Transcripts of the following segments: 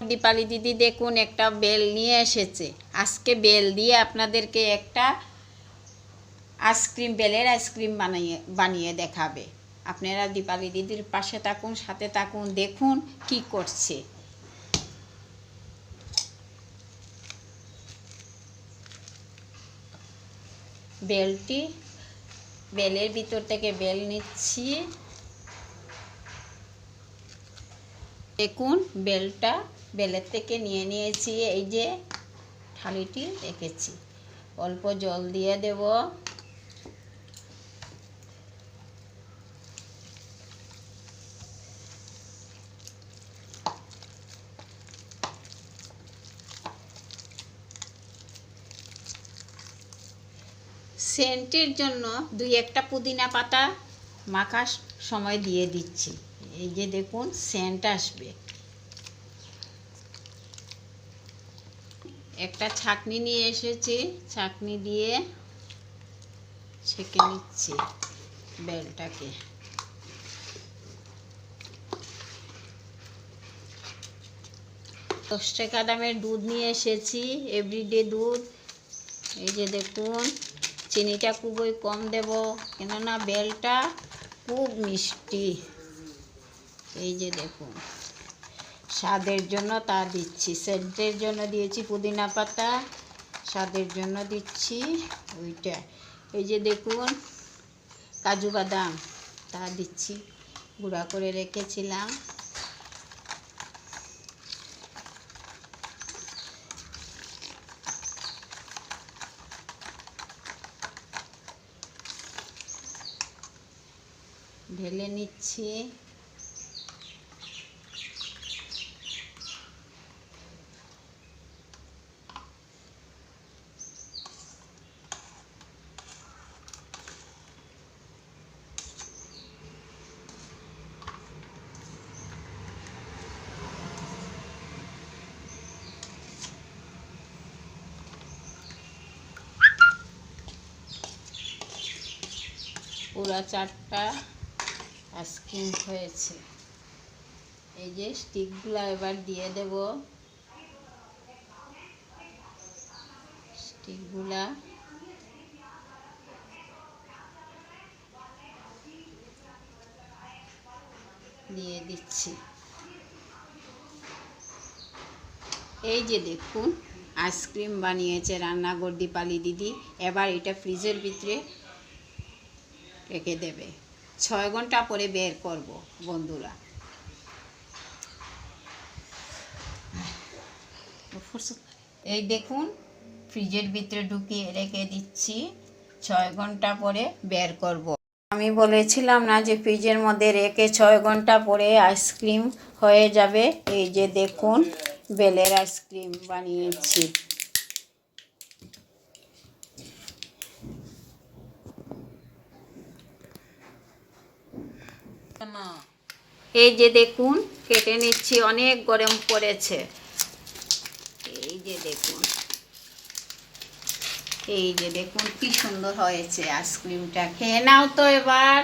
দীপালি দিদি দেখুন একটা বেল নিয়ে এসেছে। আজকে বেল দিয়ে আপনাদেরকে একটা বেলের আইসক্রিম বানিয়ে দেখাবে। আপনারা দীপালি দিদির পাশে থাকুন, সাথে থাকুন, দেখুন কি করছে। বেলের ভিতর থেকে বেল নিচ্ছি। দেখুন বেলের থেকে নিয়ে নিয়েছি। এই যে থালিটি রেখেছি, অল্প জল দিয়ে দেব। সেন্টের জন্য 2-1টা পুদিনা পাতা মাখার সময় দিয়ে দিচ্ছি। এই যে দেখুন সেন্ট আসবে। একটা ছাঁকনি নিয়ে এসেছি, ছাঁকনি দিয়ে ছেঁকে নিচ্ছি বেলটাকে। 10 টাকা দামের দুধ নিয়ে এসেছি, এভরিডে দুধ। এই যে দেখুন চিনিটা খুবই কম দেব, কেননা বেলটা খুব মিষ্টি। এই যে দেখুন স্বাদের জন্য তা দিচ্ছি, সেন্টের জন্য দিয়েছি পুদিনা পাতা, স্বাদের জন্য দিচ্ছি ওইটা। এই যে দেখুন কাজু বাদাম তা দিচ্ছি, গুঁড়া করে রেখেছিলাম। ঢেলে নিচ্ছি। পুরা 4টা আইসক্রিম হয়েছে। এই যে স্টিকগুলো এবার দিয়ে দেব। স্টিকগুলা দিয়ে দিচ্ছি। এই যে দেখুন আইসক্রিম বানিয়েছে রান্নাঘর দীপালি দিদি। এবার এটা ফ্রিজের ভিতরে রেখে দেবে, 6 ঘন্টা পরে বের করব বন্ধুরা। এই দেখুন ফ্রিজের ভিতরে ঢুকিয়ে রেখে দিচ্ছি, 6 ঘন্টা পরে বের করব। আমি বলেছিলাম না যে ফ্রিজের মধ্যে রেখে 6 ঘন্টা পরে আইসক্রিম হয়ে যাবে। এই যে দেখুন বেলের আইসক্রিম বানিয়েছি। এই যে দেখুন কেটে নিচ্ছি, অনেক গরম পড়েছে। এই যে দেখুন, এই যে দেখুন কি সুন্দর হয়েছে আইসক্রিমটা। খেয়ে নাও তো, এবার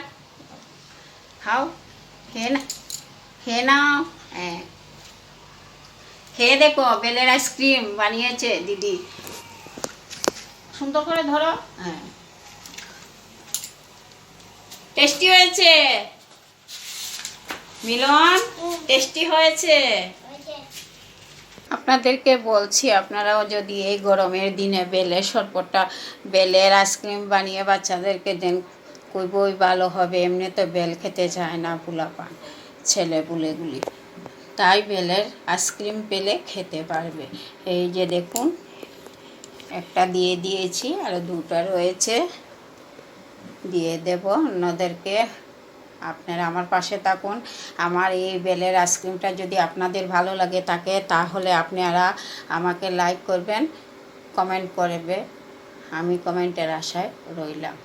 খাও, খেয়ে নাও। হ্যাঁ খেয়ে দেখো, বেলের আইসক্রিম বানিয়েছে দিদি। সুন্দর করে ধরো। হ্যাঁ টেস্টি হয়েছে মিলন, টেস্টি হয়েছে। আপনাদেরকে বলছি আপনারাও যদি এই গরমের দিনে বেলের আইসক্রিম বানিয়ে বাচ্চাদেরকে দেন, খুবই ভালো হবে। এমনি তো বেল খেতে চায় না পোলাপান ছেলেপুলেগুলি, তাই বেলের আইসক্রিম পেলে খেতে পারবে। এই যে দেখুন একটা দিয়ে দিয়েছি, আর 2টা রয়েছে, দিয়ে দেব অন্যদেরকে। আপনারা আমার পাশে থাকুন। আমার এই বেলের আইসক্রিমটা যদি আপনাদের ভালো লাগে তাহলে আপনারা আমাকে লাইক করবেন, কমেন্ট করবে। আমি কমেন্টের আশায় রইলাম।